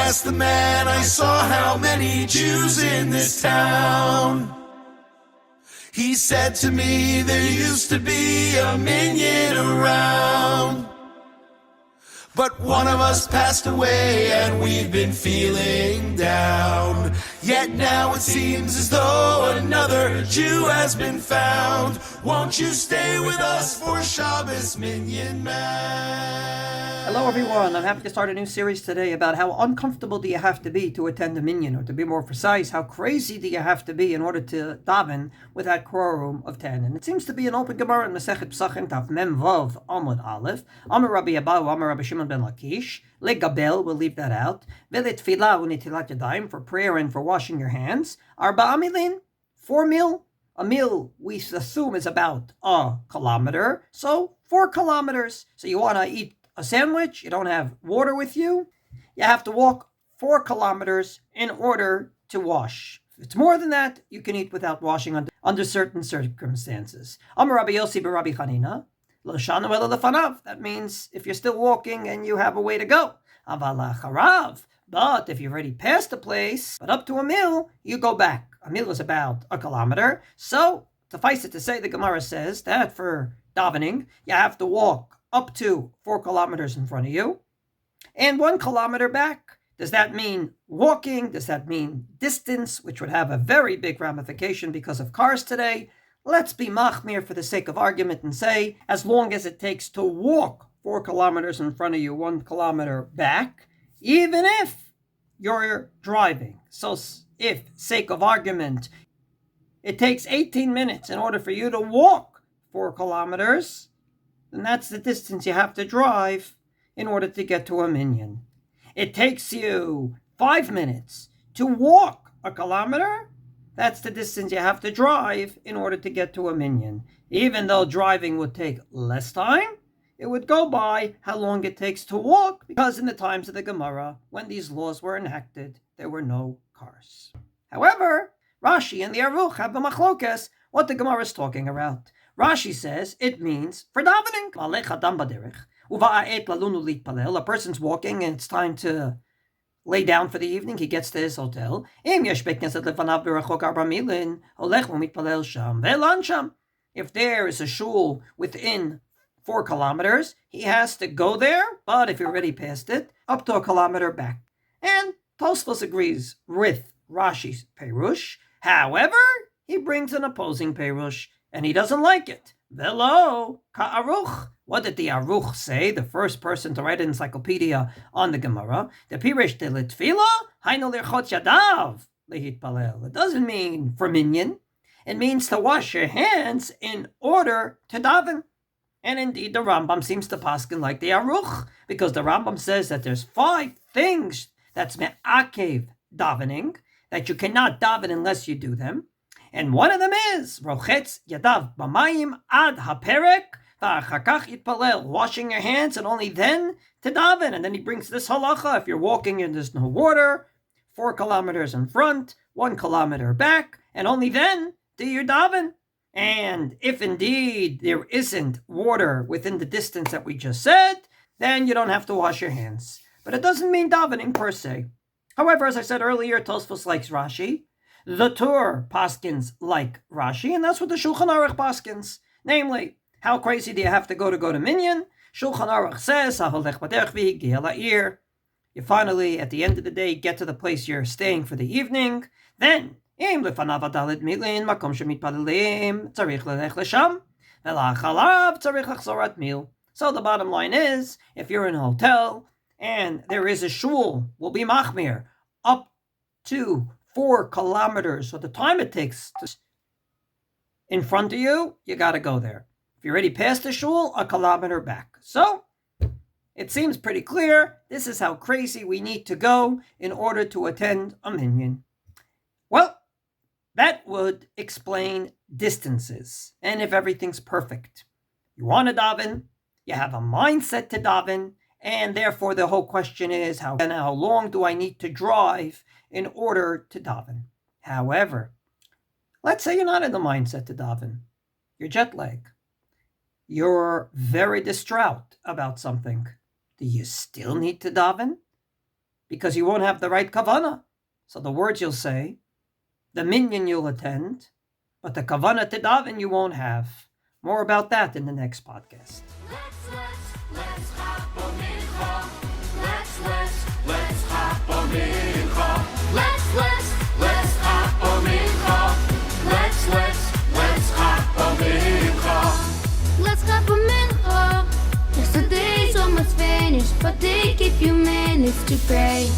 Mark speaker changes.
Speaker 1: asked the man I saw how many Jews in this town. He said to me, there used to be a minyan around, but one of us passed away and we've been feeling down. Yet now it seems as though another Jew has been found. Won't you stay with us for Shabbos Minyan Man?
Speaker 2: Hello everyone, I'm happy to start a new series today about how uncomfortable do you have to be to attend a minyan, or to be more precise, how crazy do you have to be in order to daven with that quorum of 10. And it seems to be an open Gemara in Masechet Pesachim Taf Mem Vav Amud Aleph. Amar Rabbi Abahu, Amar Rabbi Shimon ben Lakish. Legabel, we'll leave that out. Veletfilah unitilat yadayim, for prayer and for washing your hands. Arba amilin, 4 mil. A mil, we assume, is about a kilometer, so 4 kilometers. So you want to eat a sandwich, you don't have water with you, you have to walk 4 kilometers in order to wash. If it's more than that, you can eat without washing under certain circumstances. Amar Rabbi Yossi b'Rabbi Chanina, lo shanu ela lefanav. That means if you're still walking and you have a way to go. Aval acharav. But if you've already passed the place, but up to a mil, you go back. A mil is about a kilometer. So, suffice it to say, the Gemara says that for davening, you have to walk up to 4 kilometers in front of you and 1 kilometer back. Does that mean walking? Does that mean distance, which would have a very big ramification because of cars today? Let's be machmir for the sake of argument and say, as long as it takes to walk 4 kilometers in front of you, 1 kilometer back, even if you're driving. So if, sake of argument, it takes 18 minutes in order for you to walk 4 kilometers, then that's the distance you have to drive in order to get to a minyan. It takes you 5 minutes to walk a kilometer. That's the distance you have to drive in order to get to a minyan. Even though driving would take less time, it would go by how long it takes to walk, because in the times of the Gemara, when these laws were enacted, there were no cars. However, Rashi and the Aruch have the machlokas what the Gemara is talking about. Rashi says it means for davening. A person's walking and it's time to lay down for the evening. He gets to his hotel. If there is a shul within 4 kilometers, he has to go there, but if he already passed it, up to a kilometer back. And Tosfos agrees with Rashi's Perush. However, he brings an opposing Perush, and he doesn't like it. Velo ka'aruch. What did the Aruch say? The first person to write an encyclopedia on the Gemara. The Pirish de Litfila, hainu lirchot yadav lehit palel. It doesn't mean for minyan. It means to wash your hands in order to daven. And indeed, the Rambam seems to paskin like the Aruch, because the Rambam says that there's 5 things that's me'akev davening, that you cannot daven unless you do them. And one of them is rochetz yadav b'mayim ad haperek v'achakach yitpalel, washing your hands and only then to daven. And then he brings this halacha: if you're walking and there's no water, 4 kilometers in front, 1 kilometer back, and only then do you daven. And if indeed there isn't water within the distance that we just said, then you don't have to wash your hands. But it doesn't mean davening per se. However, as I said earlier, Tosfos likes Rashi. The Tur paskins like Rashi, and that's what the Shulchan Aruch paskins. Namely, how crazy do you have to go to minyan? Shulchan Aruch says, you finally, at the end of the day, get to the place you're staying for the evening. Then, so the bottom line is, if you're in a hotel and there is a shul, will be machmir, up to 4 kilometers, so the time it takes in front of you, you got to go there. If you're already past the shul, a kilometer back. So it seems pretty clear. This is how crazy we need to go in order to attend a minyan. Well, that would explain distances. And if everything's perfect, you want to daven, you have a mindset to daven, and therefore the whole question is, how long do I need to drive in order to daven? However, let's say you're not in the mindset to daven. You're jet lagged. You're very distraught about something. Do you still need to daven? because you won't have the right kavanah. So the words you'll say, the minyan you'll attend, but the kavanah to daven you won't have. More about that in the next podcast.
Speaker 1: Let's hop on mincha. Let's hop on mincha. Let's hop on mincha. Let's hop on mincha.
Speaker 3: Let's hop on mincha. Yesterday's almost finished, but take a few minutes to pray.